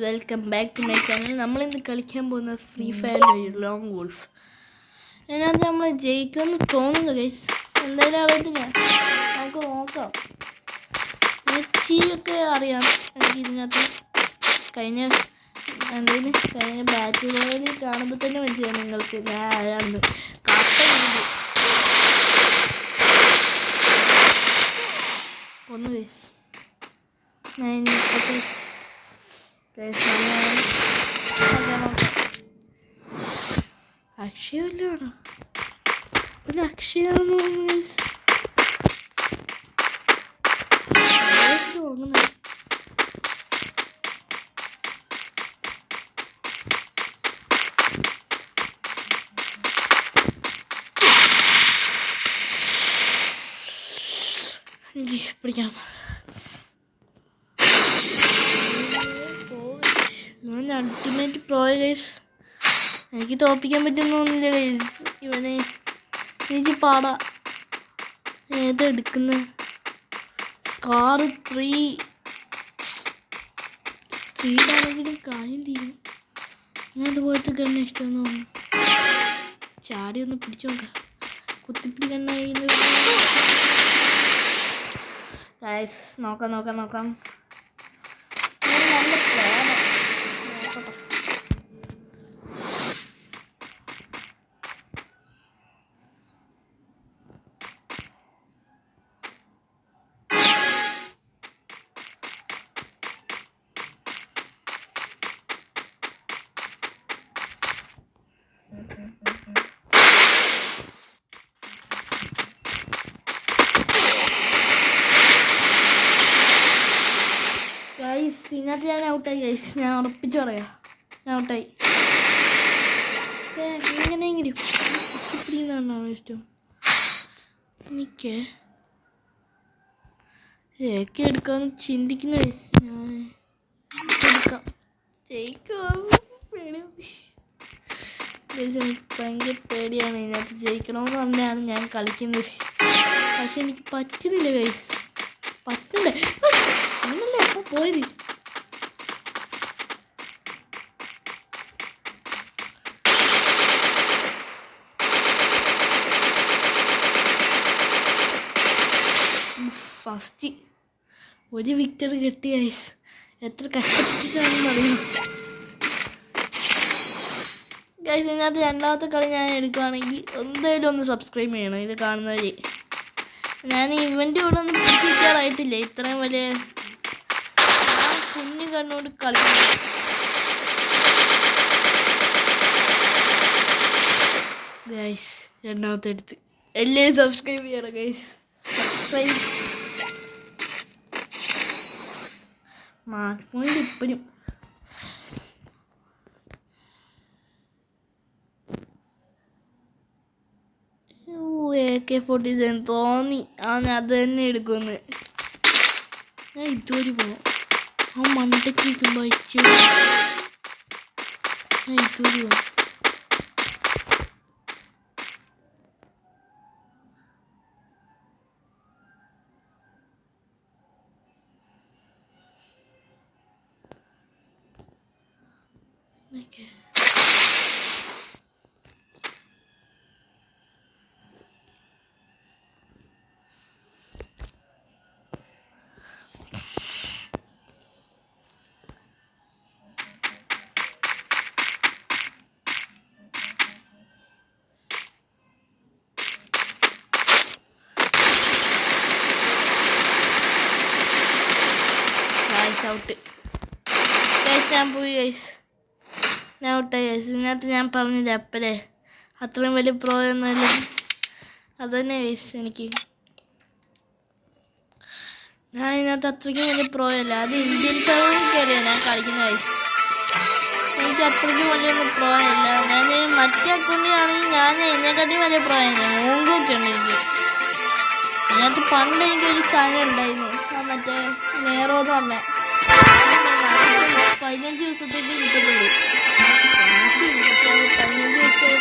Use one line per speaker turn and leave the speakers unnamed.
Welcome back to my channel. നമ്മളിന്ന് കളിക്കാൻ പോകുന്ന ഫ്രീ ഫയറിൽ ലോങ് വോൾഫ്. അതിനകത്ത് നമ്മൾ ജയിക്കുമെന്ന് തോന്നുന്നു ഗൈസ്. എന്തായാലും അറിയത്തില്ല, നമുക്ക് നോക്കാം. ഒക്കെ അറിയാം എനിക്ക് ഇതിനകത്ത്. കഴിഞ്ഞ ബാറ്റിൽ റോയലിൽ കാണുമ്പോൾ തന്നെ മനസ്സിലായി നിങ്ങൾക്ക് ഞാൻ ആരാണെന്ന്. ഒന്ന് ഗൈസ് ഞാൻ അക്ഷയല്ലോ പിന്നെ അക്ഷയ തുടങ്ങുന്നത്. പിടിക്കാം. Ultimate pro guys. എനിക്ക് തോൽപ്പിക്കാൻ പറ്റുന്നൊന്നുമില്ല ഗൈസ്. ഇവനെ എനിക്ക് പാടാ. ഏതെടുക്കുന്നത്? സ്കാർ 3 കാര്യം തീരും. ഞാൻ അതുപോലത്തെ ഗണ്ണ ഇഷ്ടമെന്ന് തോന്നുന്നു. ചാടി ഒന്ന് പിടിച്ചു നോക്കാം. കുത്തിപ്പിടി ഗണ്ണായി ഗൈസ്. നോക്കാം. നല്ല പ്ലാൻ. ഗൈസ് ഇതിനകത്ത് ഞാൻ ഔട്ടായി ഗൈസ്. ഞാൻ ഉറപ്പിച്ച് പറയാം, ഞാൻ ഔട്ടായി. എങ്ങനെയെങ്കിലും കുത്തിപ്പിടിയെന്നാണോ ഇഷ്ടം എനിക്ക്. ഏക്കെ എടുക്കാമെന്ന് ചിന്തിക്കുന്ന ഗൈസ്. ഞാൻ എടുക്കാം. ജയിക്കുമോ പേടി. എനിക്ക് ഭയങ്കര പേടിയാണ്. ഇതിനകത്ത് ജയിക്കണമെന്ന് പറഞ്ഞാണ് ഞാൻ കളിക്കുന്നത്. പക്ഷെ എനിക്ക് പറ്റുന്നില്ല ഗൈസ്. പറ്റണ്ടേ അങ്ങനല്ലേ അപ്പോൾ പോയത്. ഫസ്റ്റ് ഒരു വിക്ടറി കിട്ടി ഗൈസ്. എത്ര കഷ്ടപ്പെട്ടിട്ടാണെന്ന് അറിയാം ഗൈസ്. ഇതിനകത്ത് രണ്ടാമത്തെ കളി ഞാൻ എടുക്കുകയാണെങ്കിൽ എന്തായാലും ഒന്ന് സബ്സ്ക്രൈബ് ചെയ്യണം ഇത് കാണുന്നവർ. ഞാൻ ഇവൻ്റെ കൂടെ ഒന്നും പിടിച്ചിരിക്കാറായിട്ടില്ല. ഇത്രയും വലിയ കുഞ്ഞു കണ്ണോട് കളിക്കുന്നു ഗൈസ്. രണ്ടാമത്തെ എടുത്ത് എല്ലാവരും സബ്സ്ക്രൈബ് ചെയ്യണം ഗൈസ്. സബ്സ്ക്രൈബ് മാർക്ക് പോയിന്റ് ഇപ്പോഴും. AK-47 തോന്നി ഞാൻ അത് തന്നെ എടുക്കുമെന്ന്. ഞാൻ ഇതുവരെ പോവാം. ആ മണ്ടയ്ക്ക് നിൽക്കുമ്പോൾ ഞാൻ ഇതുവരെ പോവാം. Out guys. ഞാൻ പോയി ഗൈസ്. ഞാൻ ഔട്ടായി ഗൈസ്. ഇതിനകത്ത് ഞാൻ പറഞ്ഞില്ല അപ്പല്ലേ അത്രയും വലിയ പ്രോ ഒന്നുമില്ല. അത് തന്നെ ഗൈസ്. ഞാൻ ഇതിനകത്ത് അത്രയ്ക്കും വലിയ പ്രോ അല്ല. അത് ഇന്ത്യൻ സെർവറിൽ അറിയാം ഞാൻ കളിക്കുന്ന ഗൈസ്. എനിക്ക് അത്രയ്ക്കും വലിയൊന്നും പ്രോ അല്ല. ഞാൻ മറ്റേ അക്കൗണ്ടിലാണെങ്കിൽ ഞാൻ ഇതിനെക്കാട്ടിയും വലിയ പ്രോ ആയിരുന്നു. മൂങ്കൊക്കെ ഉണ്ട് എനിക്ക്. ഇതിനകത്ത് പണ്ട് എനിക്കൊരു സാധനം ഉണ്ടായിരുന്നു. മറ്റേ നേരോന്ന് പറഞ്ഞ 15 ദിവസത്തേക്ക് കിട്ടത്തുള്ളൂ. 15 ദിവസത്തേക്ക്